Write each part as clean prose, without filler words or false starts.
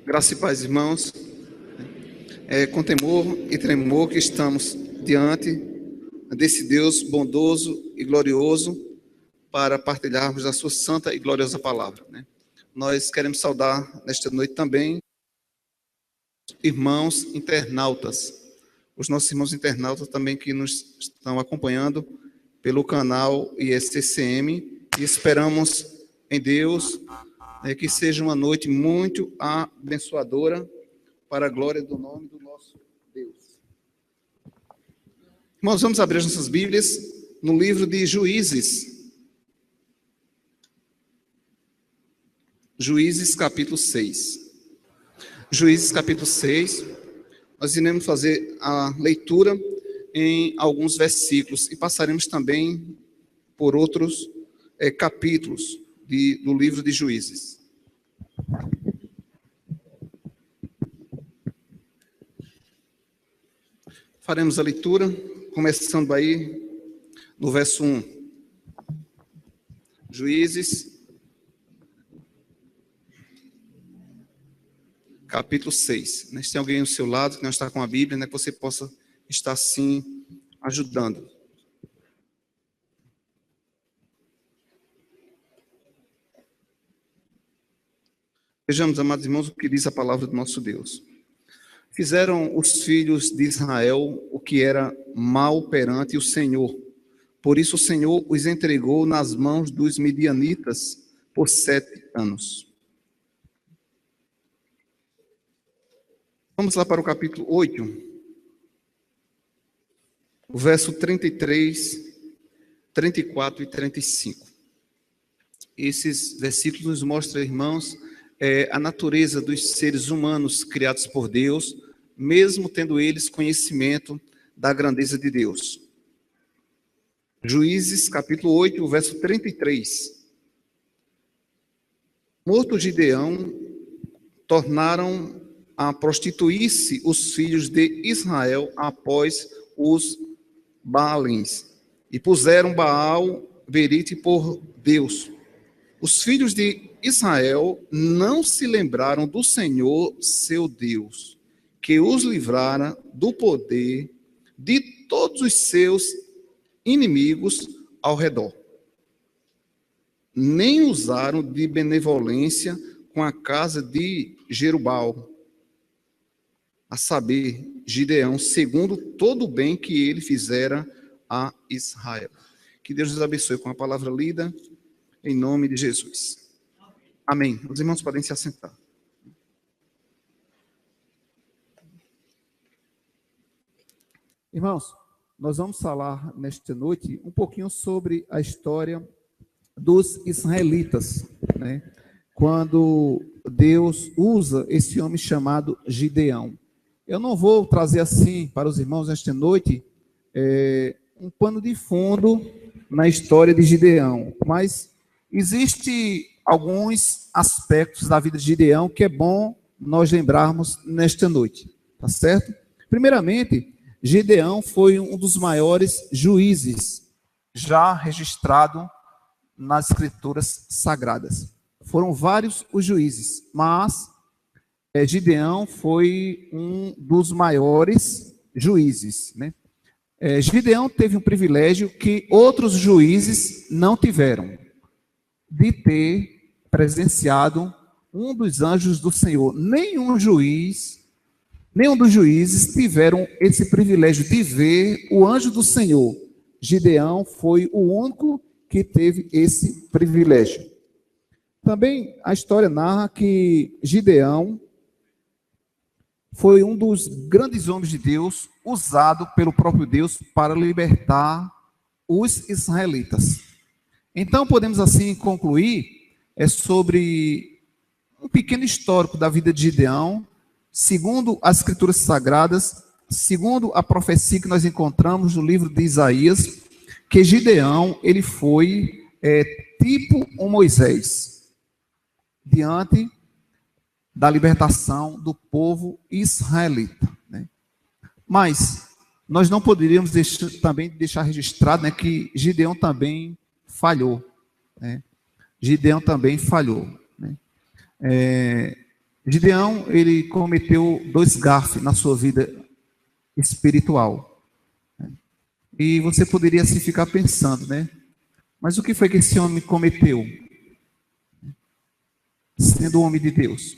Graça e paz, irmãos. É com temor e tremor que estamos diante desse Deus bondoso e glorioso para partilharmos a sua santa e gloriosa palavra, né? Nós queremos saudar nesta noite também irmãos internautas, os nossos irmãos internautas também que nos estão acompanhando pelo canal ISCCM, e esperamos em Deus que seja uma noite muito abençoadora para a glória do nome do nosso Deus. Irmãos, vamos abrir as nossas Bíblias no livro de Juízes. Juízes capítulo 6. Juízes capítulo 6, nós iremos fazer a leitura em alguns versículos e passaremos também por outros capítulos do livro de Juízes. Faremos a leitura, começando aí no verso 1. Juízes, capítulo 6. Se tem alguém ao seu lado que não está com a Bíblia, que você possa estar assim ajudando. Vejamos, amados irmãos, o que diz a palavra do nosso Deus. Fizeram os filhos de Israel o que era mal perante o Senhor. Por isso o Senhor os entregou nas mãos dos midianitas por 7 anos. Vamos lá para o capítulo 8, o verso 33, 34 e 35. Esses versículos nos mostram, irmãos, a natureza dos seres humanos criados por Deus, mesmo tendo eles conhecimento da grandeza de Deus. Juízes, capítulo 8, o verso 33. Morto Gideão, tornaram a prostituir-se os filhos de Israel após os Baalins, e puseram Baal Berite por Deus. Os filhos de Israel não se lembraram do Senhor, seu Deus, que os livrara do poder de todos os seus inimigos ao redor. Nem usaram de benevolência com a casa de Jerubal, a saber, Gideão, segundo todo o bem que ele fizera a Israel. Que Deus nos abençoe com a palavra lida, em nome de Jesus. Amém. Os irmãos podem se assentar. Irmãos, nós vamos falar nesta noite um pouquinho sobre a história dos israelitas, né? Quando Deus usa esse homem chamado Gideão. Eu não vou trazer assim para os irmãos nesta noite um pano de fundo na história de Gideão, mas existe alguns aspectos da vida de Gideão que é bom nós lembrarmos nesta noite, tá certo? Primeiramente, Gideão foi um dos maiores juízes já registrado nas escrituras sagradas. Foram vários os juízes, mas Gideão foi um dos maiores juízes, né? Gideão teve um privilégio que outros juízes não tiveram, de ter presenciado um dos anjos do Senhor. Nenhum dos juízes tiveram esse privilégio de ver o anjo do Senhor. Gideão foi o único que teve esse privilégio. Também a história narra que Gideão foi um dos grandes homens de Deus, usado pelo próprio Deus para libertar os israelitas. Então, podemos assim concluir sobre um pequeno histórico da vida de Gideão, segundo as escrituras sagradas, segundo a profecia que nós encontramos no livro de Isaías, que Gideão, ele foi tipo um Moisés, diante da libertação do povo israelita, né? Mas nós não poderíamos deixar registrado, né, que Gideão também falhou, né? Gideão também falhou, né? Gideão, ele cometeu 2 gafes na sua vida espiritual. E você poderia assim ficar pensando, né? Mas o que foi que esse homem cometeu? Sendo um homem de Deus.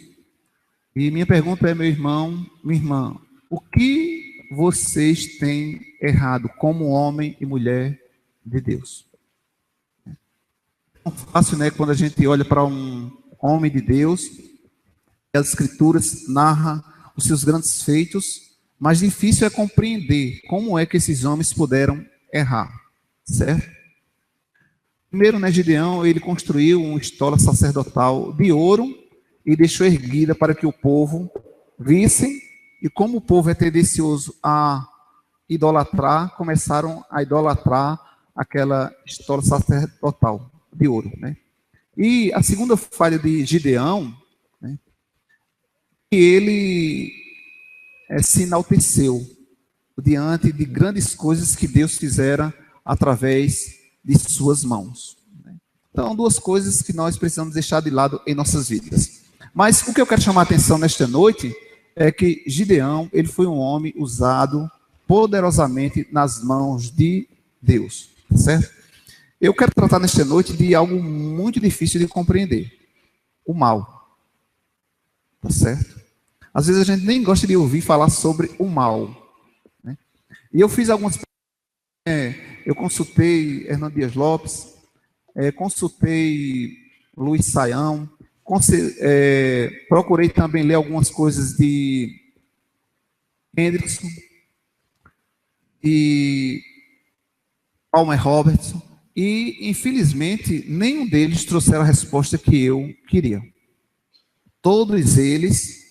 E minha pergunta é, meu irmão, minha irmã, o que vocês têm errado como homem e mulher de Deus? É fácil, né, quando a gente olha para um homem de Deus, as escrituras narram os seus grandes feitos, mas difícil é compreender como é que esses homens puderam errar, certo? Primeiro, né, Gideão, ele construiu uma estola sacerdotal de ouro e deixou erguida para que o povo visse, e como o povo é tendencioso a idolatrar, começaram a idolatrar aquela estola sacerdotal de ouro, né? E a segunda falha de Gideão, né, que ele se enalteceu diante de grandes coisas que Deus fizera através de suas mãos. Então, 2 coisas que nós precisamos deixar de lado em nossas vidas. Mas o que eu quero chamar a atenção nesta noite é que Gideão, ele foi um homem usado poderosamente nas mãos de Deus, certo? Eu quero tratar nesta noite de algo muito difícil de compreender: o mal, tá certo? Às vezes a gente nem gosta de ouvir falar sobre o mal, né? E eu fiz algumas... eu consultei Hernando Dias Lopes, consultei Luiz Saião, procurei também ler algumas coisas de Hendrickson e Palmer Robertson, e infelizmente nenhum deles trouxeram a resposta que eu queria. Todos eles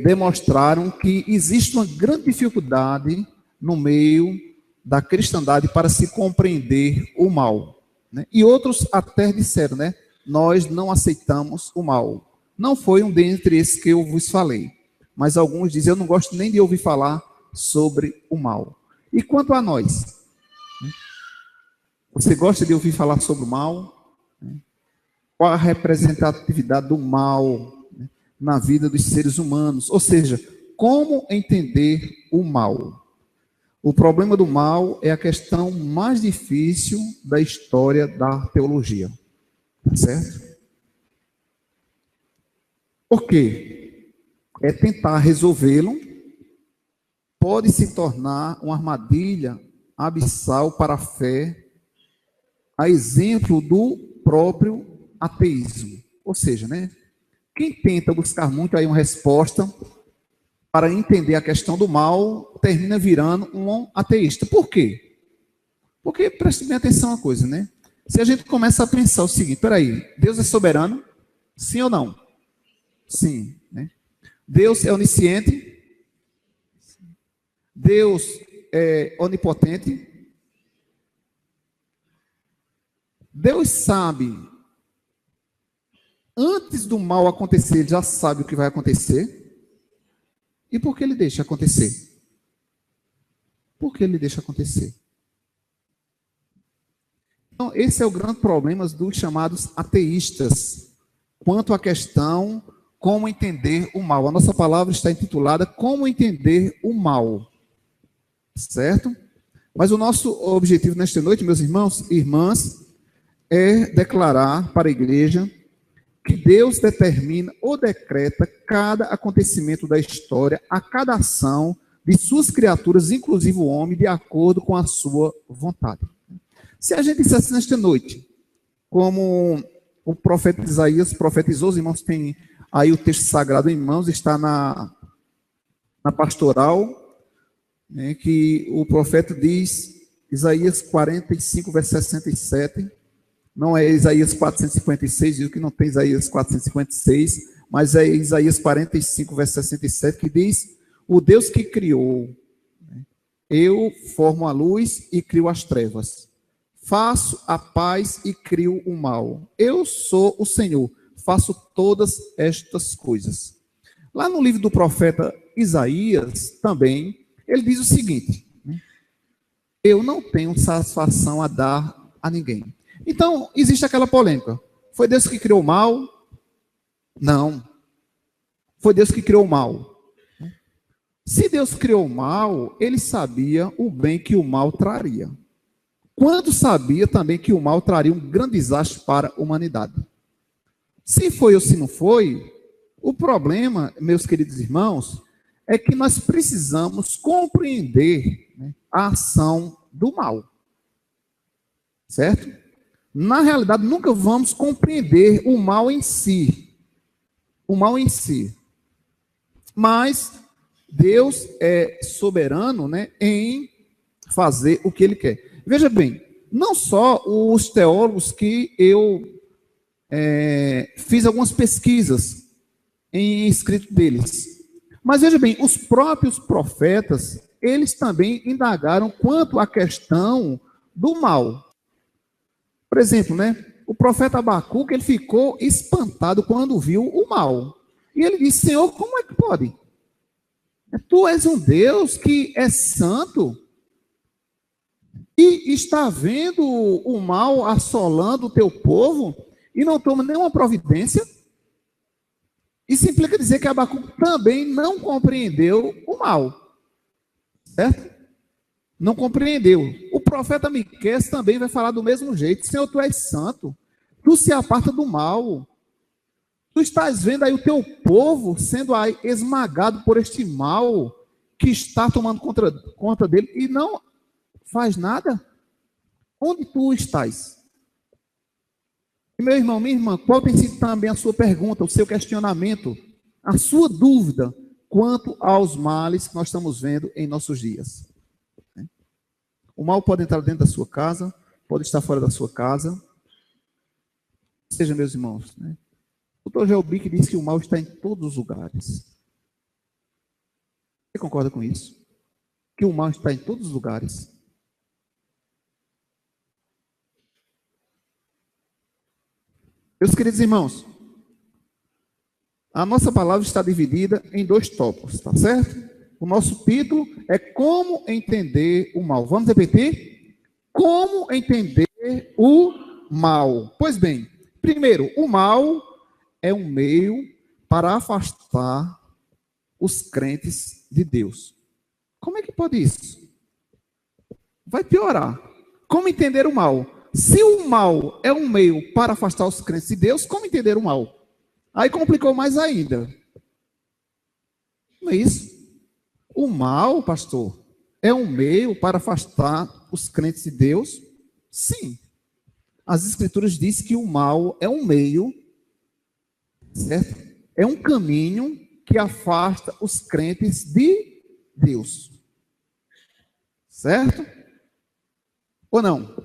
demonstraram que existe uma grande dificuldade no meio da cristandade para se compreender o mal, né? E outros até disseram, né? Nós não aceitamos o mal. Não foi um dentre esses que eu vos falei, mas alguns dizem, eu não gosto nem de ouvir falar sobre o mal. E quanto a nós? Você gosta de ouvir falar sobre o mal? Qual a representatividade do mal na vida dos seres humanos? Ou seja, como entender o mal? O problema do mal é a questão mais difícil da história da teologia. Certo? Por quê? É tentar resolvê-lo, pode se tornar uma armadilha abissal para a fé, a exemplo do próprio ateísmo. Ou seja, né? Quem tenta buscar muito aí uma resposta para entender a questão do mal, termina virando um ateísta. Por quê? Porque, preste bem atenção uma coisa, né? Se a gente começa a pensar o seguinte, peraí, Deus é soberano? Sim ou não? Sim, né? Deus é onisciente? Deus é onipotente? Deus sabe, antes do mal acontecer, ele já sabe o que vai acontecer. E por que ele deixa acontecer? Por que ele deixa acontecer? Então, esse é o grande problema dos chamados ateístas, quanto à questão como entender o mal. A nossa palavra está intitulada Como Entender o Mal, certo? Mas o nosso objetivo nesta noite, meus irmãos e irmãs, é declarar para a igreja que Deus determina ou decreta cada acontecimento da história, a cada ação de suas criaturas, inclusive o homem, de acordo com a sua vontade. Se a gente dissesse nesta noite, como o profeta Isaías profetizou, os irmãos têm aí o texto sagrado em mãos, está na pastoral, né, que o profeta diz, Isaías 45, verso 67, não é Isaías 456, viu que não tem Isaías 456, mas é Isaías 45, verso 67, que diz, o Deus que criou, eu formo a luz e crio as trevas. Faço a paz e crio o mal. Eu sou o Senhor, faço todas estas coisas. Lá no livro do profeta Isaías, também, ele diz o seguinte, eu não tenho satisfação a dar a ninguém. Então, existe aquela polêmica. Foi Deus que criou o mal? Não. foi Deus que criou o mal. Se Deus criou o mal, ele sabia o bem que o mal traria. Quando sabia também que o mal traria um grande desastre para a humanidade. Se foi ou se não foi, o problema, meus queridos irmãos, é que nós precisamos compreender, né, a ação do mal. Certo? Na realidade, nunca vamos compreender o mal em si. O mal em si. Mas Deus é soberano, né, em fazer o que Ele quer. Veja bem, não só os teólogos que eu fiz algumas pesquisas em escrito deles, mas veja bem, os próprios profetas, eles também indagaram quanto à questão do mal. Por exemplo, né, o profeta Abacuque, ele ficou espantado quando viu o mal. E ele disse: Senhor, como é que pode? Tu és um Deus que é santo e está vendo o mal assolando o teu povo e não toma nenhuma providência? Isso implica dizer que Abacuque também não compreendeu o mal. Certo? Não compreendeu. O profeta Miqueias também vai falar do mesmo jeito. Senhor, tu és santo, tu se aparta do mal. Tu estás vendo aí o teu povo sendo aí esmagado por este mal que está tomando conta dele e não faz nada? Onde tu estás? E meu irmão, minha irmã, qual tem sido também a sua pergunta, o seu questionamento, a sua dúvida quanto aos males que nós estamos vendo em nossos dias? O mal pode entrar dentro da sua casa, pode estar fora da sua casa. Seja, meus irmãos, né? O Dr. Gelbic diz que o mal está em todos os lugares. Você concorda com isso? Que o mal está em todos os lugares. Meus queridos irmãos, a nossa palavra está dividida em 2 tópicos, tá certo? O nosso título é Como Entender o Mal. Vamos repetir? Como entender o mal. Pois bem, primeiro, o mal é um meio para afastar os crentes de Deus. Como é que pode isso? Vai piorar. Como entender o mal? Se o mal é um meio para afastar os crentes de Deus, como entender o mal? Aí complicou mais ainda. Não é isso? O mal, pastor, é um meio para afastar os crentes de Deus? Sim. As Escrituras dizem que o mal é um meio, certo? É um caminho que afasta os crentes de Deus. Certo? Ou não?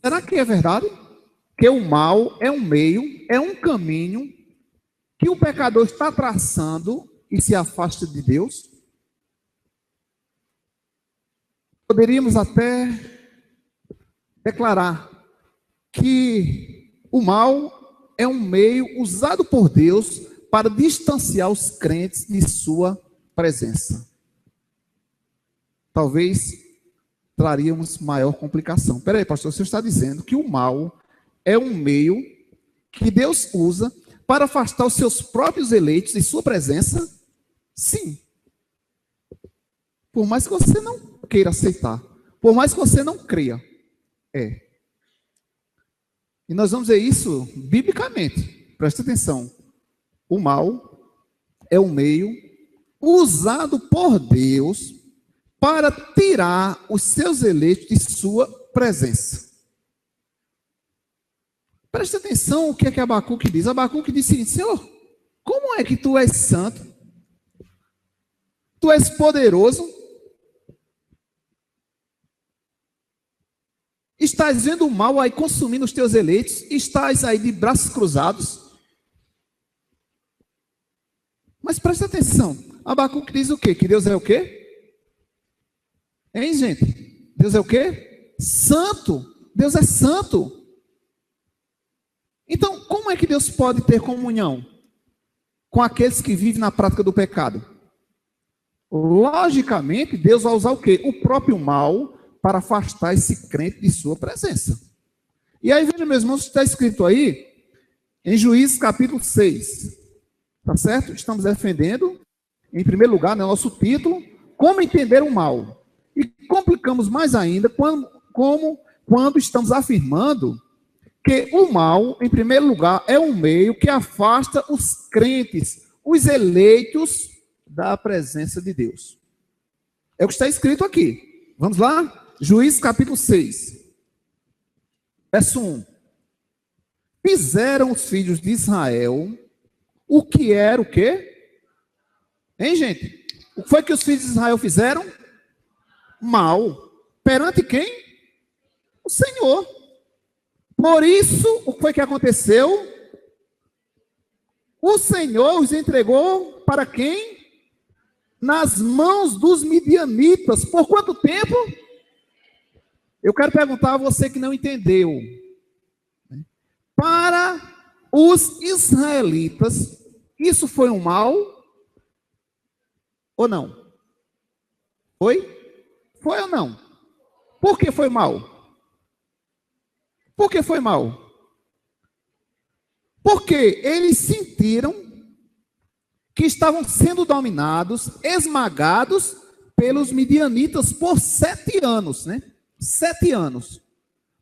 Será que é verdade? Que o mal é um meio, é um caminho que o pecador está traçando e se afasta de Deus? Poderíamos até declarar que o mal é um meio usado por Deus para distanciar os crentes de sua presença. Talvez traríamos maior complicação. Espera aí, pastor, você está dizendo que o mal é um meio que Deus usa para afastar os seus próprios eleitos de sua presença? Sim. Por mais que você não queira aceitar, por mais que você não creia, é. E nós vamos ver isso biblicamente. Presta atenção. O mal é um meio usado por Deus para tirar os seus eleitos de sua presença. Presta atenção o que é que Abacuque diz. Abacuque diz assim: Senhor, como é que tu és santo? Tu és poderoso? Estás vendo o mal aí consumindo os teus eleitos? Estás aí de braços cruzados? Mas presta atenção. Abacuque diz o quê? Que Deus é o quê? Hein, gente? Deus é o quê? Santo. Deus é santo. Então, como é que Deus pode ter comunhão com aqueles que vivem na prática do pecado? Logicamente, Deus vai usar o quê? O próprio mal para afastar esse crente de sua presença. E aí, veja, meus irmãos, está escrito aí, em Juízes capítulo 6. Tá certo? Estamos defendendo, em primeiro lugar, no nosso título, como entender o mal. E complicamos mais ainda quando estamos afirmando que o mal, em primeiro lugar, é um meio que afasta os crentes, os eleitos da presença de Deus. É o que está escrito aqui. Vamos lá? Juízes capítulo 6, verso 1. Fizeram os filhos de Israel o que era o quê? Hein, gente? O que foi que os filhos de Israel fizeram? Mal. Perante quem? O Senhor. Por isso, o que foi que aconteceu? O Senhor os entregou para quem? Nas mãos dos midianitas. Por quanto tempo? Eu quero perguntar a você que não entendeu. Para os israelitas, isso foi um mal? Ou não? Foi? Foi ou não? Por que foi mal? Por que foi mal? Porque eles sentiram que estavam sendo dominados, esmagados pelos midianitas por 7 anos, né? 7 anos.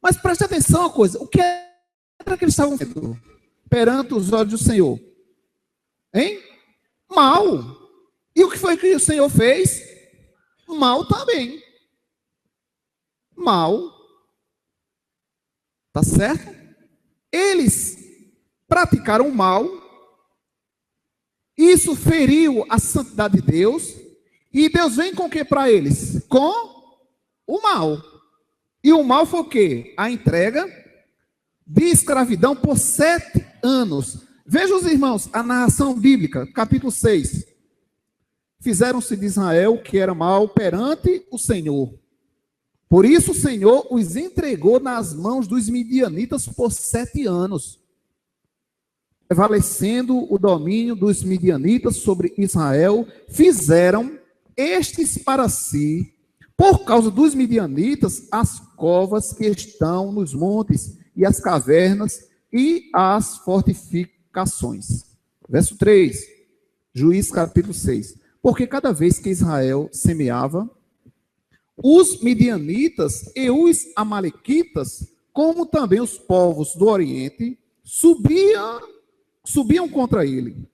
Mas preste atenção uma coisa, o que era que eles estavam fazendo perante os olhos do Senhor? Hein? Mal. E o que foi que o Senhor fez? Mal também. Mal. Tá certo? Eles praticaram o mal. Isso feriu a santidade de Deus. E Deus vem com o que para eles? Com o mal. E o mal foi o quê? A entrega de escravidão por 7 anos. Vejam os irmãos, a narração bíblica, capítulo 6. Fizeram-se de Israel o que era mal perante o Senhor. Por isso o Senhor os entregou nas mãos dos midianitas por 7 anos, prevalecendo o domínio dos midianitas sobre Israel. Fizeram estes para si, por causa dos midianitas, as covas que estão nos montes, e as cavernas, e as fortificações. Verso 3, Juízes capítulo 6. Porque cada vez que Israel semeava, os midianitas e os amalequitas, como também os povos do Oriente, subiam contra ele.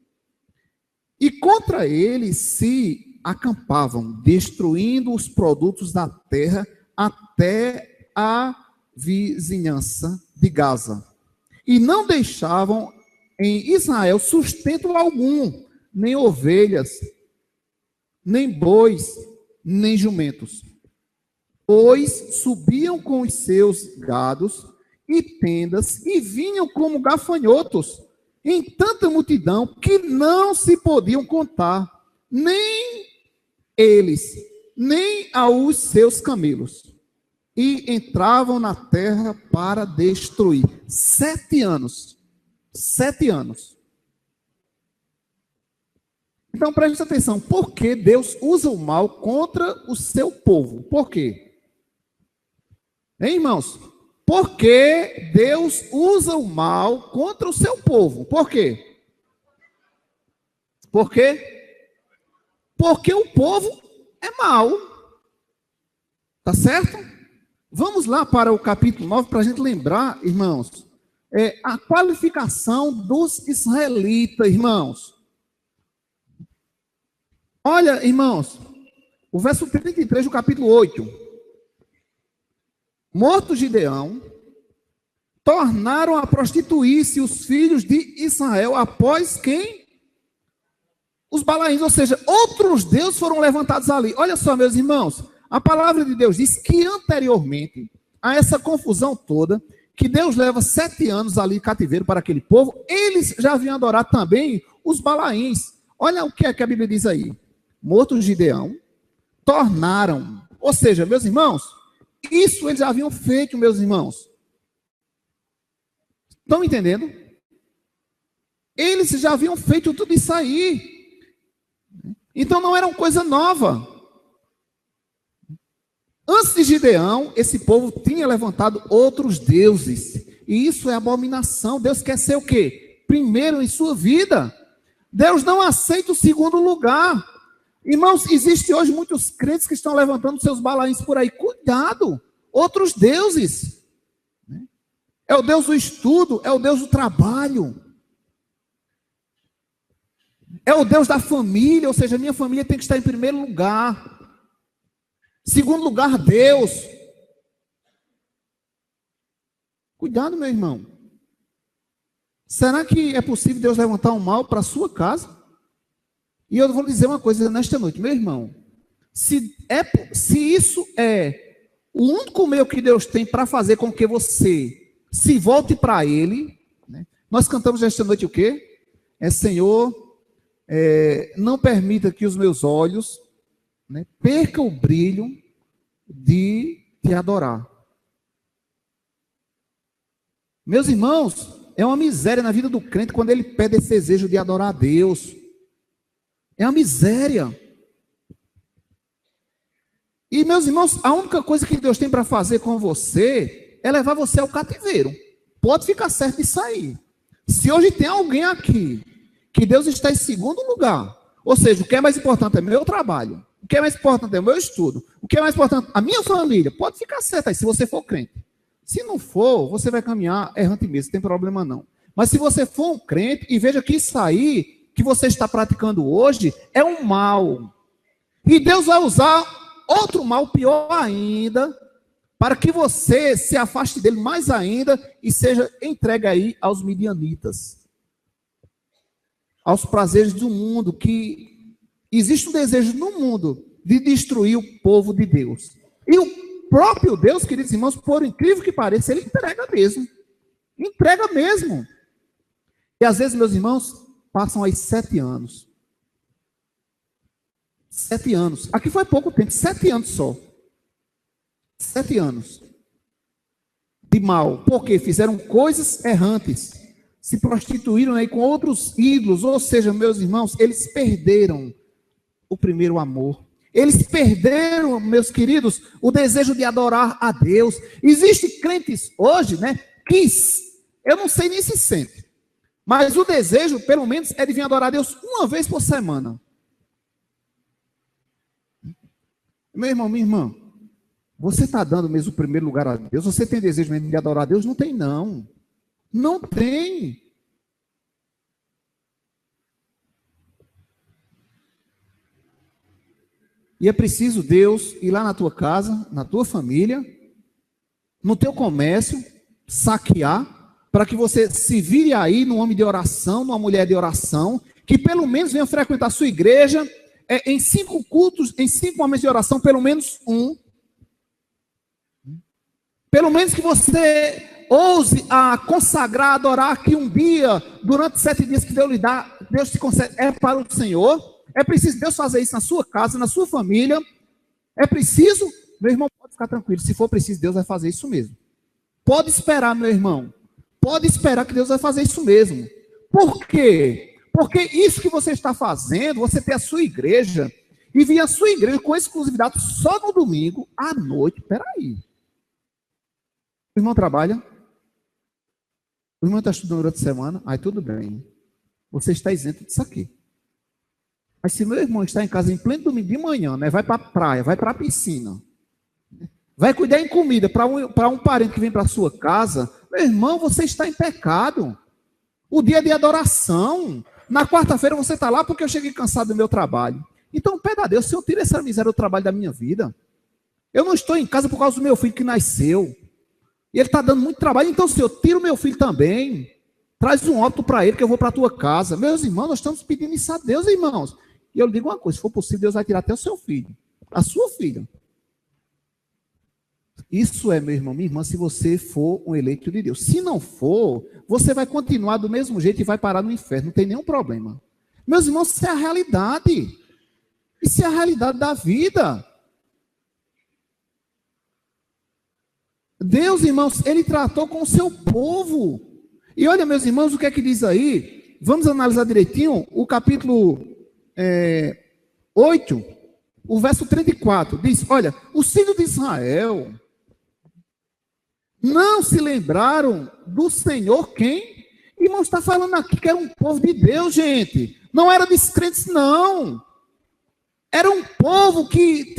E contra ele se acampavam, destruindo os produtos da terra até a vizinhança de Gaza. E não deixavam em Israel sustento algum, nem ovelhas, nem bois, nem jumentos. Pois subiam com os seus gados e tendas e vinham como gafanhotos em tanta multidão que não se podiam contar, nem eles, nem aos seus camelos. E entravam na terra para destruir. 7 anos. 7 anos. Então preste atenção, por que Deus usa o mal contra o seu povo? Por quê? Hein, irmãos? Por que Deus usa o mal contra o seu povo? Por quê? Por quê? Porque o povo é mau. Tá certo? Vamos lá para o capítulo 9 para a gente lembrar, irmãos, a qualificação dos israelitas, irmãos. Olha, irmãos, o verso 33 do capítulo 8. Morto Gideão, tornaram a prostituir-se os filhos de Israel após quem? Os Balaíns, ou seja, outros deuses foram levantados ali. Olha só, meus irmãos, a palavra de Deus diz que anteriormente a essa confusão toda, que Deus leva 7 anos ali em cativeiro para aquele povo, eles já haviam adorado também os Balaíns. Olha o que é que a Bíblia diz aí. Morto Gideão, tornaram, ou seja, meus irmãos, isso eles já haviam feito, meus irmãos. Estão entendendo? Eles já haviam feito tudo isso aí. Então não era uma coisa nova. Antes de Gideão, esse povo tinha levantado outros deuses. E isso é abominação. Deus quer ser o quê? Primeiro em sua vida. Deus não aceita o segundo lugar. Irmãos, existe hoje muitos crentes que estão levantando seus balaíns por aí. Cuidado! Outros deuses. É o Deus do estudo, é o Deus do trabalho. É o Deus da família, ou seja, minha família tem que estar em primeiro lugar. Segundo lugar, Deus. Cuidado, meu irmão. Será que é possível Deus levantar um mal para a sua casa? E eu vou lhe dizer uma coisa nesta noite, meu irmão. Se isso é o único meio que Deus tem para fazer com que você se volte para Ele, né? Nós cantamos esta noite o quê? Senhor, não permita que os meus olhos, né, percam o brilho de te adorar. Meus irmãos, é uma miséria na vida do crente quando ele pede esse desejo de adorar a Deus. É uma miséria. E, meus irmãos, a única coisa que Deus tem para fazer com você é levar você ao cativeiro. Pode ficar certo disso aí. Se hoje tem alguém aqui que Deus está em segundo lugar, ou seja, o que é mais importante é meu trabalho, o que é mais importante é o meu estudo, o que é mais importante a minha família, pode ficar certo aí, se você for crente. Se não for, você vai caminhar errante mesmo, não tem problema não. Mas se você for um crente, e veja que isso aí que você está praticando hoje é um mal. E Deus vai usar outro mal pior ainda, para que você se afaste dele mais ainda e seja entregue aí aos midianitas, aos prazeres do mundo, que existe um desejo no mundo de destruir o povo de Deus. E o próprio Deus, queridos irmãos, por incrível que pareça, ele entrega mesmo. Entrega mesmo. E às vezes, meus irmãos, passam aí 7 anos. 7 anos. Aqui foi pouco tempo, 7 anos só. 7 anos. De mal. Porque fizeram coisas errantes. Se prostituíram aí com outros ídolos. Ou seja, meus irmãos, eles perderam o primeiro amor. Eles perderam, meus queridos, o desejo de adorar a Deus. Existem crentes hoje, né, que eu não sei nem se sente. Mas o desejo, pelo menos, é de vir adorar a Deus uma vez por semana. Meu irmão, minha irmã, você está dando mesmo o primeiro lugar a Deus? Você tem desejo mesmo de adorar a Deus? Não tem, não. Não tem. E é preciso Deus ir lá na tua casa, na tua família, no teu comércio, saquear, para que você se vire aí num homem de oração, numa mulher de oração, que pelo menos venha frequentar a sua igreja, em 5 cultos, em 5 momentos de oração, pelo menos um. Pelo menos que você ouse a consagrar, adorar aqui um dia, durante 7 dias que Deus lhe dá, Deus te concede, é para o Senhor. É preciso Deus fazer isso na sua casa, na sua família. É preciso, meu irmão, pode ficar tranquilo, se for preciso, Deus vai fazer isso mesmo. Pode esperar, meu irmão. Pode esperar que Deus vai fazer isso mesmo. Por quê? Porque isso que você está fazendo, você tem a sua igreja, e vir a sua igreja com exclusividade só no domingo, à noite. Peraí. O irmão trabalha? O irmão está estudando durante a semana? Aí tudo bem. Você está isento disso aqui. Mas se meu irmão está em casa em pleno domingo de manhã, né, vai para a praia, vai para a piscina, vai cuidar em comida para um parente que vem para a sua casa, meu irmão, você está em pecado. O dia de adoração, na quarta-feira você está lá porque eu cheguei cansado do meu trabalho. Então, pede a Deus, Senhor, tira essa miséria do trabalho da minha vida. Eu não estou em casa por causa do meu filho que nasceu. E ele está dando muito trabalho, então, Senhor, tira o meu filho também. Traz um óbito para ele que eu vou para a tua casa. Meus irmãos, nós estamos pedindo isso a Deus, irmãos. E eu lhe digo uma coisa, se for possível, Deus vai tirar até o seu filho, a sua filha. Isso é, meu irmão, minha irmã, se você for um eleito de Deus. Se não for, você vai continuar do mesmo jeito e vai parar no inferno, não tem nenhum problema. Meus irmãos, isso é a realidade. Isso é a realidade da vida. Deus, irmãos, ele tratou com o seu povo. E olha, meus irmãos, o que é que diz aí? Vamos analisar direitinho o capítulo 8, o verso 34, diz, olha, os filhos de Israel não se lembraram do Senhor quem? Irmão, está falando aqui que era um povo de Deus, gente. Não era descrentes, não. Era um povo que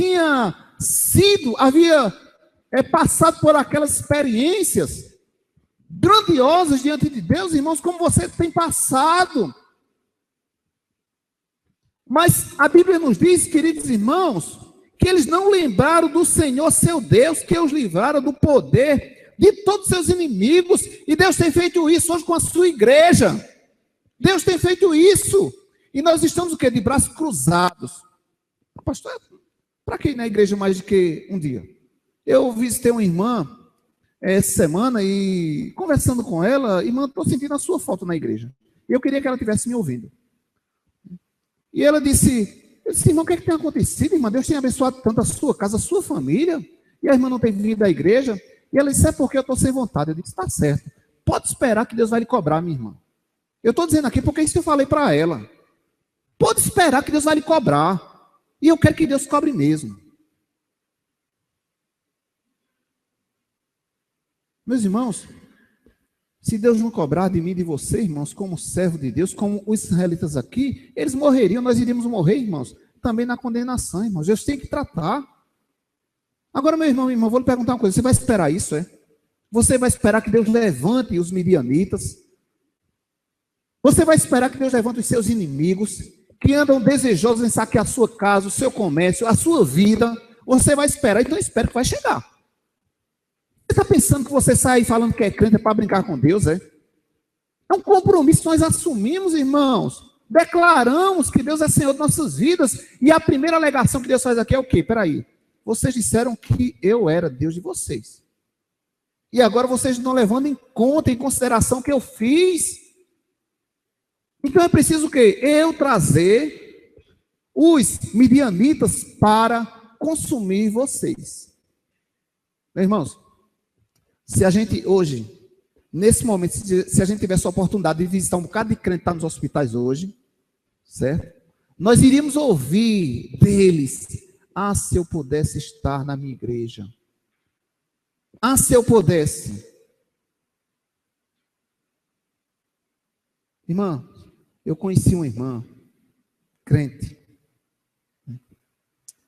havia passado por aquelas experiências grandiosas diante de Deus, irmãos, como você tem passado. Mas a Bíblia nos diz, queridos irmãos, que eles não lembraram do Senhor, seu Deus, que os livrara do poder de todos os seus inimigos. E Deus tem feito isso hoje com a sua igreja. Deus tem feito isso. E nós estamos o quê? De braços cruzados. Pastor, para que ir na igreja mais do que um dia? Eu visitei uma irmã essa semana e conversando com ela, irmã, estou sentindo a sua falta na igreja. E eu queria que ela estivesse me ouvindo. E ela disse, irmão, o que é que tem acontecido, irmã? Deus tem abençoado tanto a sua casa, a sua família, e a irmã não tem vindo à igreja. E ela disse, é porque eu estou sem vontade. Eu disse, está certo. Pode esperar que Deus vai lhe cobrar, minha irmã. Eu estou dizendo aqui porque isso eu falei para ela. Pode esperar que Deus vai lhe cobrar. E eu quero que Deus cobre mesmo. Meus irmãos, se Deus não cobrar de mim e de você, irmãos, como servo de Deus, como os israelitas aqui, eles morreriam, nós iríamos morrer, irmãos, também na condenação, irmãos. Deus tem que tratar. Agora, meu irmão, minha irmã, vou lhe perguntar uma coisa. Você vai esperar isso, é? Você vai esperar que Deus levante os midianitas? Você vai esperar que Deus levante os seus inimigos, que andam desejosos em saquear a sua casa, o seu comércio, a sua vida? Você vai esperar, então espera que vai chegar. Você está pensando que você sai falando que é crente é para brincar com Deus, é? É um compromisso que nós assumimos, irmãos. Declaramos que Deus é Senhor de nossas vidas. E a primeira alegação que Deus faz aqui é o quê? Peraí. Vocês disseram que eu era Deus de vocês. E agora vocês não estão levando em conta, em consideração o que eu fiz. Então é preciso o quê? Eu trazer os midianitas para consumir vocês. Meus irmãos, se a gente hoje, nesse momento, se a gente tivesse a oportunidade de visitar um bocado de crente que está nos hospitais hoje, certo? Nós iríamos ouvir deles, se eu pudesse estar na minha igreja. Se eu pudesse. Irmã, eu conheci uma irmã, crente,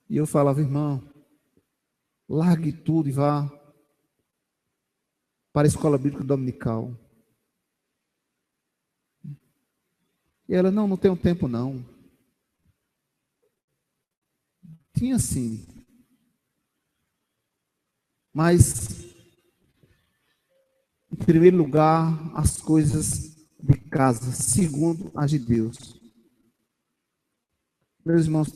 e eu falava, irmão, largue tudo e vá para a escola bíblica dominical. E ela, não tenho tempo não. Tinha sim. Mas, em primeiro lugar, as coisas de casa, segundo as de Deus. Meus irmãos,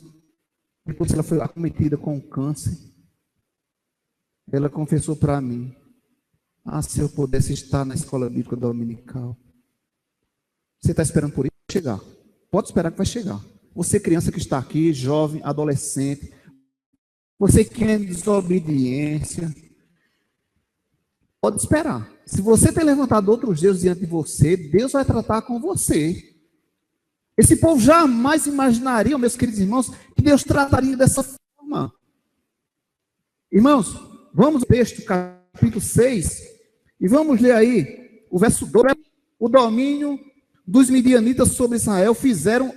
depois que ela foi acometida com câncer, ela confessou para mim, se eu pudesse estar na escola bíblica dominical. Você está esperando por isso? Vai chegar. Pode esperar que vai chegar. Você criança que está aqui, jovem, adolescente, você que é desobediência, pode esperar. Se você tem levantado outros deuses diante de você, Deus vai tratar com você. Esse povo jamais imaginaria, meus queridos irmãos, que Deus trataria dessa forma. Irmãos, vamos ao texto, capítulo 6, e vamos ler aí o verso 2. O domínio dos midianitas sobre Israel fizeram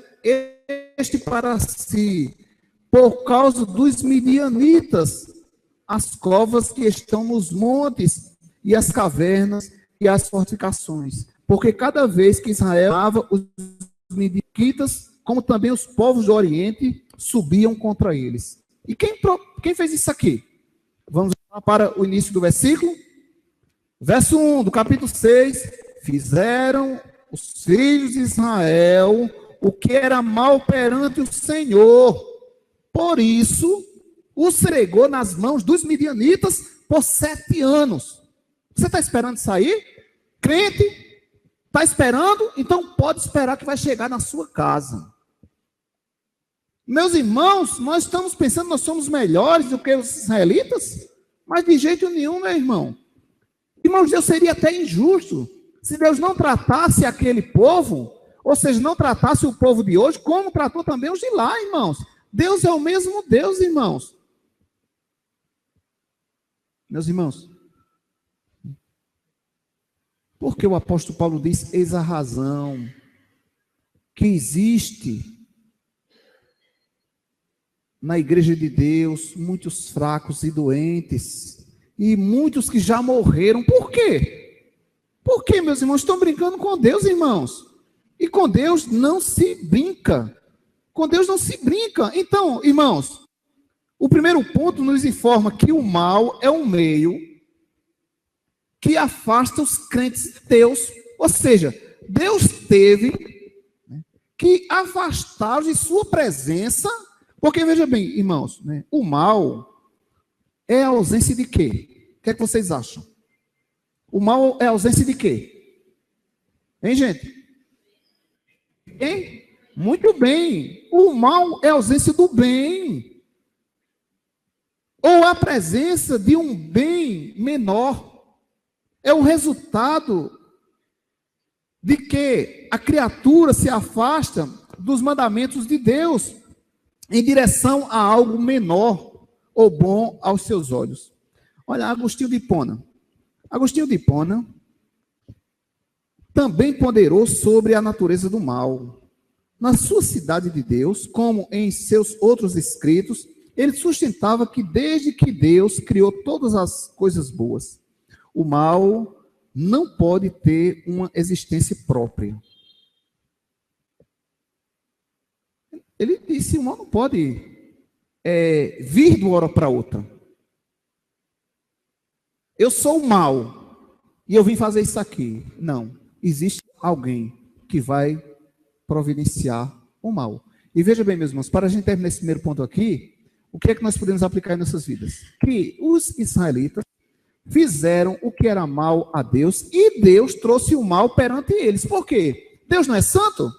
este para si, por causa dos midianitas, as covas que estão nos montes, e as cavernas e as fortificações. Porque cada vez que Israel amava, os midianitas, como também os povos do Oriente, subiam contra eles. E quem fez isso aqui? Vamos para o início do versículo. Verso 1 do capítulo 6. Fizeram os filhos de Israel o que era mal perante o Senhor. Por isso, os entregou nas mãos dos midianitas por 7 anos. Você está esperando sair? Crente? Está esperando? Então pode esperar que vai chegar na sua casa. Meus irmãos, nós estamos pensando que nós somos melhores do que os israelitas? Mas de jeito nenhum, meu irmão. Irmãos, Deus seria até injusto se Deus não tratasse aquele povo, ou seja, não tratasse o povo de hoje, como tratou também os de lá, irmãos. Deus é o mesmo Deus, irmãos. Meus irmãos, porque o apóstolo Paulo diz, eis a razão que existe na igreja de Deus muitos fracos e doentes, e muitos que já morreram. Por quê? Por quê, meus irmãos? Estão brincando com Deus, irmãos. E com Deus não se brinca. Com Deus não se brinca. Então, irmãos, o primeiro ponto nos informa que o mal é um meio que afasta os crentes de Deus. Ou seja, Deus teve que afastá-los de sua presença, porque, veja bem, irmãos, o mal é a ausência de quê? O que é que vocês acham? O mal é a ausência de quê? Hein, gente? Hein? Muito bem. O mal é a ausência do bem. Ou a presença de um bem menor. É o resultado de que a criatura se afasta dos mandamentos de Deus em direção a algo menor ou bom aos seus olhos. Olha, Agostinho de Hipona. Agostinho de Hipona também ponderou sobre a natureza do mal. Na sua Cidade de Deus, como em seus outros escritos, ele sustentava que desde que Deus criou todas as coisas boas, o mal não pode ter uma existência própria. Ele disse, o mal não pode vir de uma hora para outra. Eu sou o mal e eu vim fazer isso aqui. Não, existe alguém que vai providenciar o mal. E veja bem, meus irmãos, para a gente terminar esse primeiro ponto aqui, o que é que nós podemos aplicar em nossas vidas? Que os israelitas fizeram o que era mal a Deus e Deus trouxe o mal perante eles. Por quê? Deus não é santo?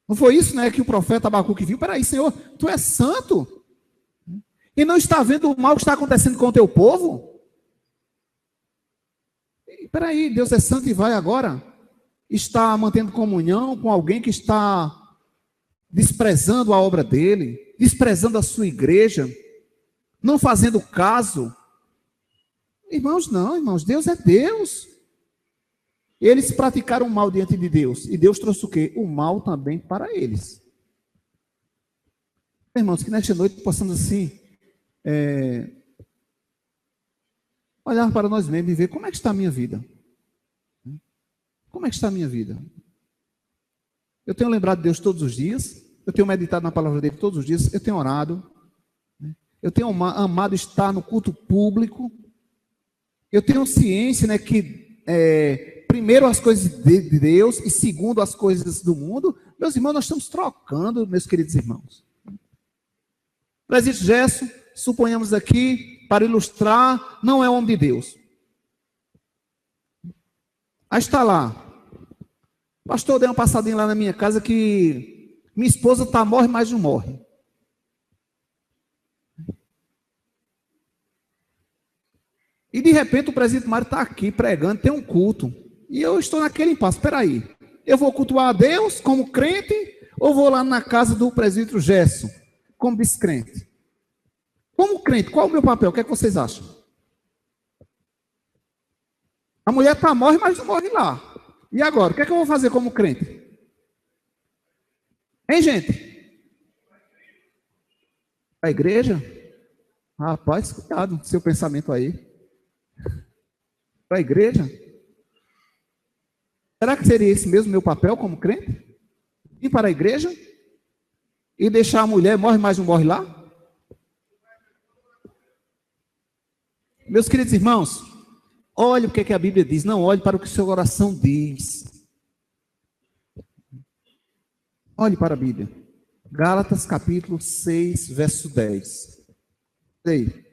Não foi isso, né, que o profeta Abacuque viu? Peraí, Senhor, tu és santo? E não está vendo o mal que está acontecendo com o teu povo? Peraí, Deus é santo e vai agora? Está mantendo comunhão com alguém que está desprezando a obra dele, desprezando a sua igreja, não fazendo caso. Irmãos, não, irmãos, Deus é Deus. Eles praticaram o mal diante de Deus, e Deus trouxe o quê? O mal também para eles. Irmãos, que nesta noite possamos assim, olhar para nós mesmos e ver como é que está a minha vida. Como é que está a minha vida? Eu tenho lembrado de Deus todos os dias, eu tenho meditado na palavra dele todos os dias, eu tenho orado, eu tenho amado estar no culto público, eu tenho ciência, né, que primeiro as coisas de Deus e segundo as coisas do mundo. Meus irmãos, nós estamos trocando, meus queridos irmãos. Presbítero Gerson, suponhamos aqui, para ilustrar, não é homem de Deus. Aí está lá. Pastor, dei uma passadinha lá na minha casa que minha esposa morre, mas não morre. E de repente o presbítero Mário está aqui pregando, tem um culto. E eu estou naquele impasse. Espera aí, eu vou cultuar a Deus como crente ou vou lá na casa do presbítero Gerson como descrente? Como crente, qual é o meu papel? O que é que vocês acham? A mulher morre, mas não morre lá. E agora, o que é que eu vou fazer como crente? Hein, gente? A igreja? Rapaz, cuidado com seu pensamento aí. Para a igreja? Será que seria esse mesmo meu papel como crente? Ir para a igreja? E deixar a mulher morre, mas não morre lá? Meus queridos irmãos, olhe o que é que a Bíblia diz, não olhe para o que o seu coração diz. Olhe para a Bíblia. Gálatas capítulo 6, verso 10. Ei.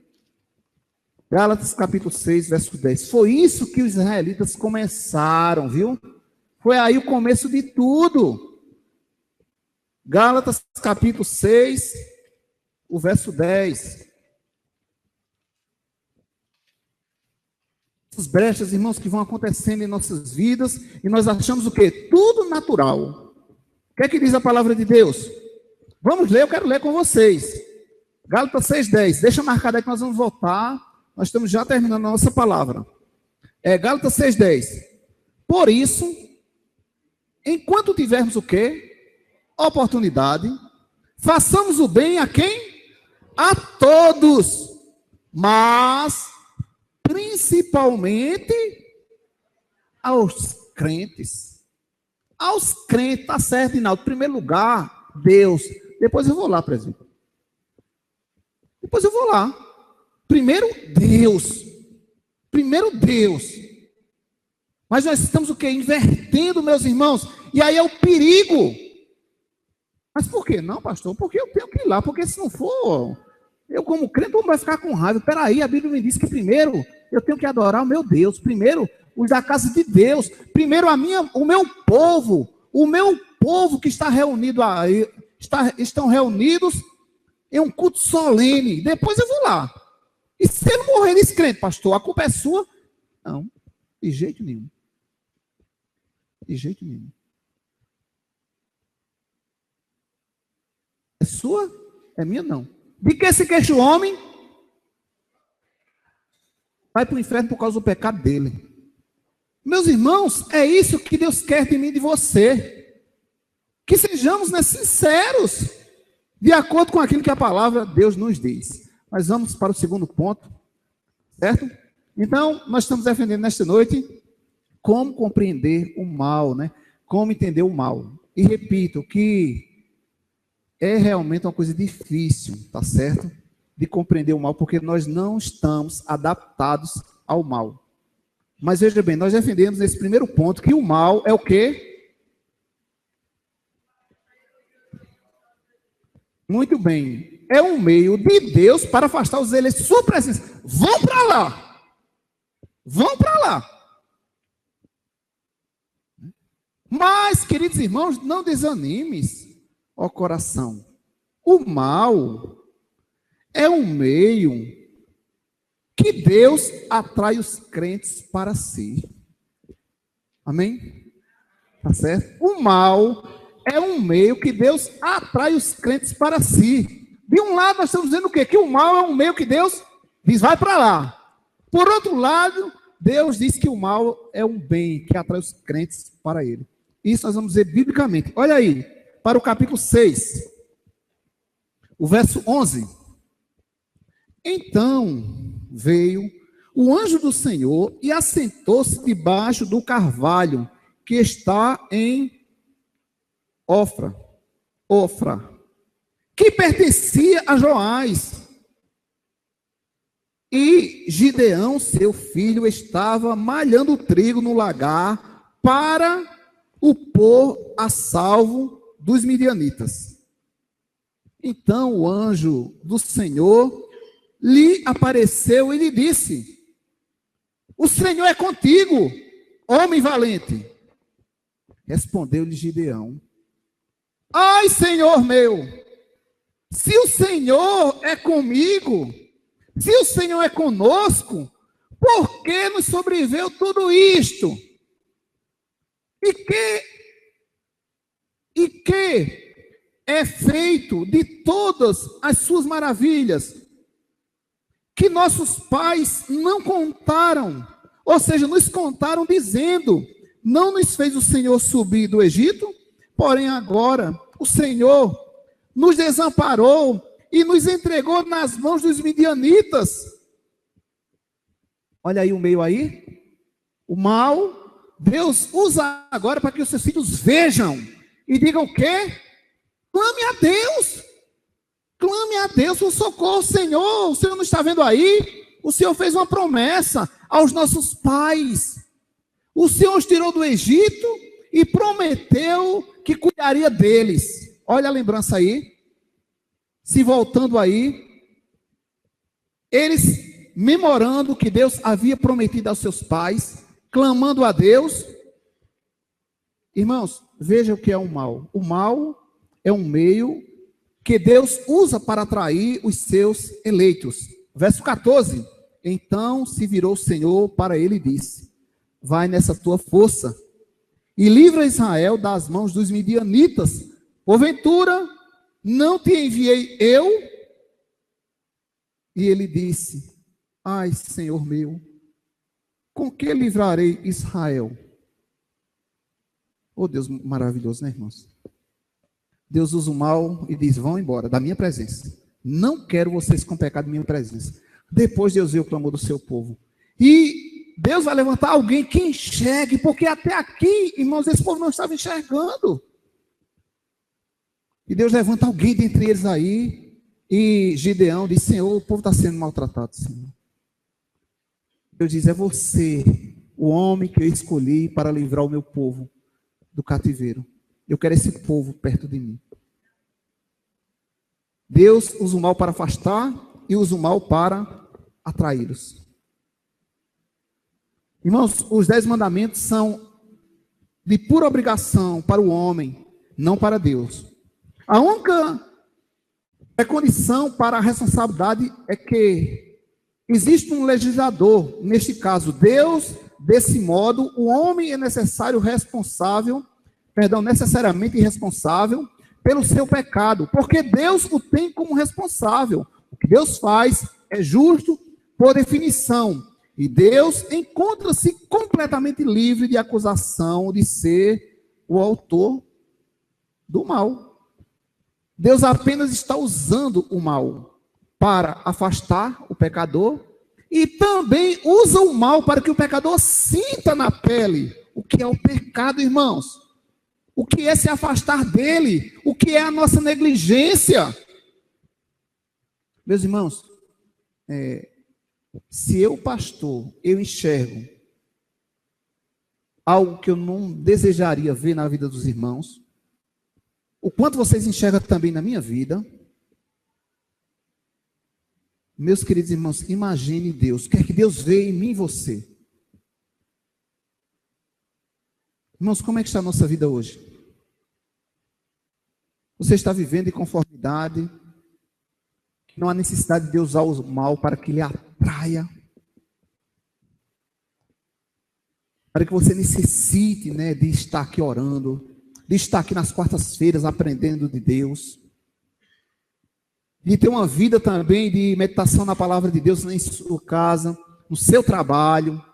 Gálatas capítulo 6, verso 10. Foi isso que os israelitas começaram, viu? Foi aí o começo de tudo. Gálatas capítulo 6, o verso 10. Essas brechas, irmãos, que vão acontecendo em nossas vidas, e nós achamos o quê? Tudo natural. O que é que diz a palavra de Deus? Vamos ler, eu quero ler com vocês. Gálatas 6:10. Deixa marcado aí que nós vamos voltar. Nós estamos já terminando a nossa palavra. Gálatas 6:10. Por isso, enquanto tivermos o quê? oportunidade, façamos o bem a quem? A todos, mas principalmente aos crentes. Aos crentes, tá certo, Rinaldo? Em primeiro lugar, Deus. Depois eu vou lá, presbítero. Depois eu vou lá. Primeiro, Deus. Primeiro, Deus. Mas nós estamos o quê? Invertendo, meus irmãos. E aí é o perigo. Mas por quê? Não, pastor, porque eu tenho que ir lá. Porque se não for, eu como crente, não vai ficar com raiva. Peraí, a Bíblia me diz que primeiro eu tenho que adorar o meu Deus. Primeiro, os da casa de Deus. Primeiro, o meu povo que está reunido aí, estão reunidos em um culto solene. Depois eu vou lá. E se ele morrer descrente, pastor, a culpa é sua? Não, de jeito nenhum. De jeito nenhum. É sua? É minha? Não. De que se queixa o homem? Vai para o inferno por causa do pecado dele. Meus irmãos, é isso que Deus quer de mim e de você. Que sejamos, né, sinceros, de acordo com aquilo que a palavra de Deus nos diz. Mas vamos para o segundo ponto, certo? Então, nós estamos defendendo nesta noite como compreender o mal, né? Como entender o mal. E repito que é realmente uma coisa difícil, tá certo? De compreender o mal, porque nós não estamos adaptados ao mal. Mas veja bem, nós defendemos nesse primeiro ponto que o mal é o quê? Muito bem. É um meio de Deus para afastar os eleitos. Sua presença. Vão para lá. Vão para lá. Mas, queridos irmãos, não desanimes, ó coração. O mal é um meio que Deus atrai os crentes para si. Amém? Tá certo? O mal é um meio que Deus atrai os crentes para si. De um lado, nós estamos dizendo o quê? Que o mal é um meio que Deus diz, vai para lá. Por outro lado, Deus diz que o mal é um bem que atrai os crentes para ele. Isso nós vamos dizer biblicamente. Olha aí, para o capítulo 6, o verso 11. Então veio o anjo do Senhor e assentou-se debaixo do carvalho que está em Ofra, que pertencia a Joás. E Gideão, seu filho, estava malhando trigo no lagar para o pôr a salvo dos midianitas. Então o anjo do Senhor lhe apareceu e lhe disse: o Senhor é contigo, homem valente. Respondeu-lhe Gideão: ai, Senhor meu, se o Senhor é comigo, se o Senhor é conosco, por que nos sobreviveu tudo isto? E que é feito de todas as suas maravilhas, que nossos pais não contaram, ou seja, nos contaram dizendo, não nos fez o Senhor subir do Egito? Porém agora o Senhor nos desamparou e nos entregou nas mãos dos midianitas. Olha aí o meio aí, o mal. Deus usa agora para que os seus filhos vejam e digam o quê? Clame a Deus. Clame a Deus o socorro, Senhor. O Senhor não está vendo aí? O Senhor fez uma promessa aos nossos pais. O Senhor os tirou do Egito e prometeu que cuidaria deles. Olha a lembrança aí. Se voltando aí, eles memorando que Deus havia prometido aos seus pais, clamando a Deus. Irmãos, veja o que é o mal. O mal é um meio que Deus usa para atrair os seus eleitos. Verso 14. Então se virou o Senhor para ele e disse: vai nessa tua força e livra Israel das mãos dos midianitas. Porventura não te enviei eu? E ele disse: ai, Senhor meu, com que livrarei Israel? Oh, Deus maravilhoso, né, irmãos? Deus usa o mal e diz: vão embora da minha presença. Não quero vocês com pecado em minha presença. Depois Deus vê o clamor do seu povo. E Deus vai levantar alguém que enxergue, porque até aqui, irmãos, esse povo não estava enxergando. E Deus levanta alguém dentre eles aí. E Gideão diz: Senhor, o povo está sendo maltratado, Senhor. Deus diz: é você, o homem que eu escolhi para livrar o meu povo do cativeiro. Eu quero esse povo perto de mim. Deus usa o mal para afastar e usa o mal para atraí-los. Irmãos, os 10 mandamentos são de pura obrigação para o homem, não para Deus. A única condição para a responsabilidade é que existe um legislador, neste caso Deus. Desse modo, o homem é necessariamente responsável pelo seu pecado, porque Deus o tem como responsável. O que Deus faz é justo por definição, e Deus encontra-se completamente livre de acusação de ser o autor do mal. Deus apenas está usando o mal para afastar o pecador e também usa o mal para que o pecador sinta na pele o que é o pecado, irmãos. O que é se afastar dele? O que é a nossa negligência? Meus irmãos, se eu, pastor, eu enxergo algo que eu não desejaria ver na vida dos irmãos, o quanto vocês enxergam também na minha vida, meus queridos irmãos, imagine Deus, o que é que Deus vê em mim e você? Irmãos, como é que está a nossa vida hoje? Você está vivendo em conformidade, que não há necessidade de Deus usar o mal para que lhe atraia, para que você necessite, de estar aqui orando, de estar aqui nas quartas-feiras aprendendo de Deus, de ter uma vida também de meditação na palavra de Deus em sua casa, no seu trabalho.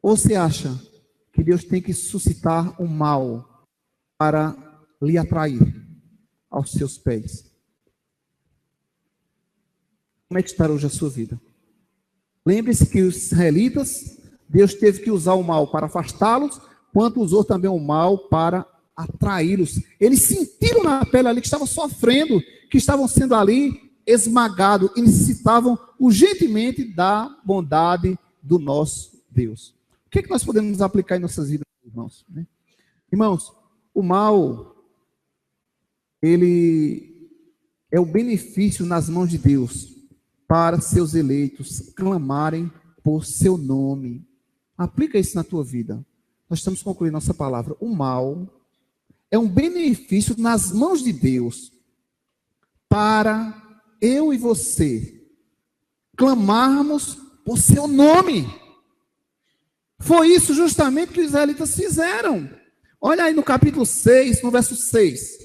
Ou você acha que Deus tem que suscitar um mal para lhe atrair aos seus pés? Como é que está hoje a sua vida? Lembre-se que os israelitas, Deus teve que usar o mal para afastá-los, quanto usou também o mal para atraí-los. Eles sentiram na pele ali que estavam sofrendo, que estavam sendo ali esmagados e necessitavam urgentemente da bondade do nosso Deus. O que é que nós podemos aplicar em nossas vidas, irmãos? Irmãos, o mal, ele é o benefício nas mãos de Deus para seus eleitos clamarem por seu nome. Aplica isso na tua vida. Nós estamos concluindo nossa palavra. O mal é um benefício nas mãos de Deus para eu e você clamarmos por seu nome. Foi isso justamente que os israelitas fizeram. Olha aí no capítulo 6, no verso 6.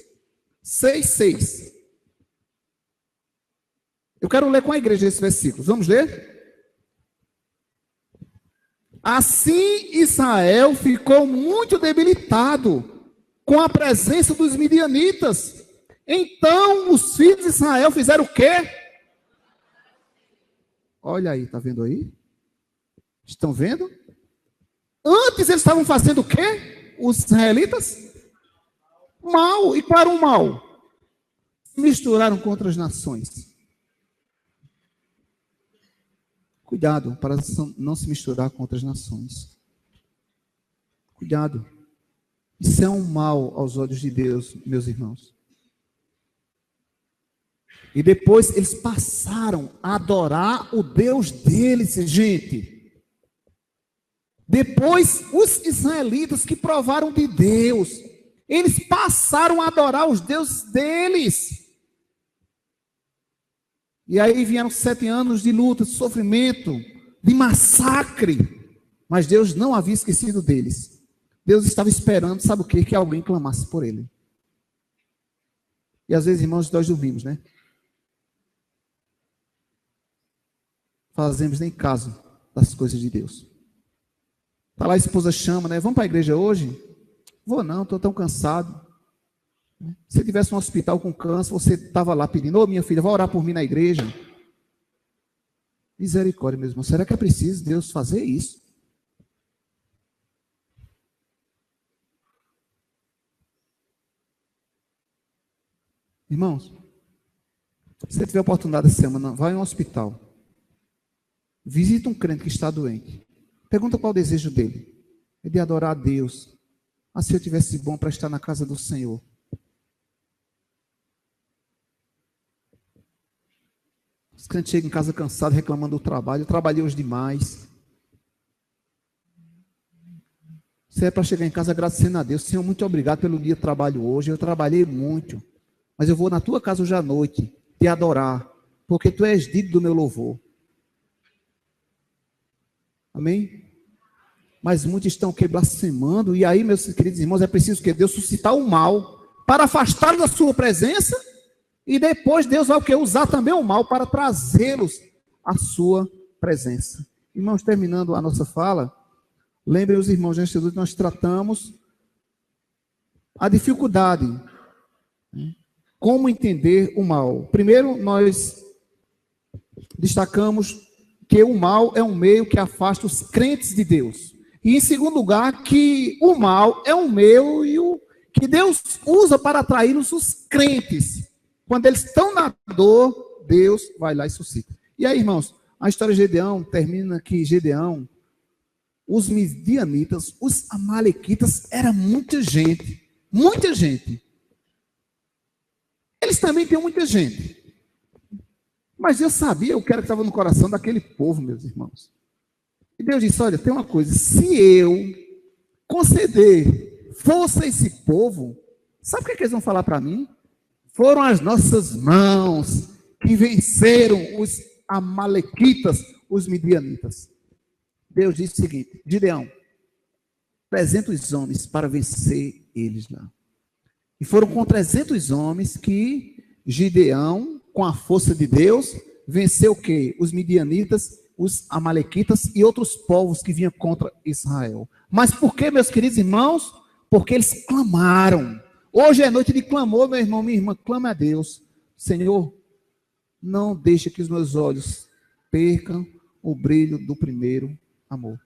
6. Eu quero ler com a igreja esse versículo. Vamos ler? Assim Israel ficou muito debilitado com a presença dos midianitas. Então os filhos de Israel fizeram o quê? Olha aí, está vendo aí? Estão vendo? Antes eles estavam fazendo o quê? Os israelitas? Mal. E qual era o mal? Se misturaram com outras nações. Cuidado para não se misturar com outras nações. Cuidado. Isso é um mal aos olhos de Deus, meus irmãos. E depois eles passaram a adorar o Deus deles, gente. Depois, os israelitas que provaram de Deus, eles passaram a adorar os deuses deles. E aí vieram 7 anos de luta, de sofrimento, de massacre. Mas Deus não havia esquecido deles. Deus estava esperando, sabe o quê? Que alguém clamasse por ele. E às vezes, irmãos, nós dormimos, né? Fazemos nem caso das coisas de Deus. Tá lá, a esposa chama, né? Vamos para a igreja hoje? Vou não, estou tão cansado. Se tivesse um hospital com câncer, você estava lá pedindo, ô minha filha, vai orar por mim na igreja. Misericórdia, meu irmão. Será que é preciso Deus fazer isso? Irmãos, se você tiver oportunidade essa semana, vai a um hospital. Visita um crente que está doente. Pergunta qual é o desejo dele. É de adorar a Deus. Ah, se eu tivesse bom para estar na casa do Senhor. Os crentes chegam em casa cansados, reclamando do trabalho. Eu trabalhei hoje demais. Você é para chegar em casa agradecendo a Deus. Senhor, muito obrigado pelo dia de trabalho hoje. Eu trabalhei muito. Mas eu vou na tua casa hoje à noite te adorar. Porque tu és digno do meu louvor. Amém? Mas muitos estão blasfemando. E aí, meus queridos irmãos, é preciso que Deus suscitar o mal para afastá-los da sua presença. E depois Deus vai o quê? Usar também o mal para trazê-los à sua presença. Irmãos, terminando a nossa fala, lembrem os irmãos, neste estudo nós tratamos a dificuldade. Como entender o mal? Primeiro, nós destacamos que o mal é um meio que afasta os crentes de Deus. E em segundo lugar, que o mal é um meio que Deus usa para atrair os crentes. Quando eles estão na dor, Deus vai lá e suscita. E aí, irmãos, a história de Gedeão termina que Gedeão, os midianitas, os amalequitas, era muita gente. Muita gente. Eles também tinham muita gente. Mas Deus sabia o que era que estava no coração daquele povo, meus irmãos. E Deus disse, olha, tem uma coisa, se eu conceder força a esse povo, sabe o que eles vão falar para mim? Foram as nossas mãos que venceram os amalequitas, os midianitas. Deus disse o seguinte, Gideão, 300 homens para vencer eles lá. E foram com 300 homens que Gideão, com a força de Deus, venceu o quê? Os midianitas, os amalequitas e outros povos que vinham contra Israel. Mas por que, meus queridos irmãos? Porque eles clamaram. Hoje é noite de clamor, meu irmão, minha irmã, clama a Deus. Senhor, não deixe que os meus olhos percam o brilho do primeiro amor.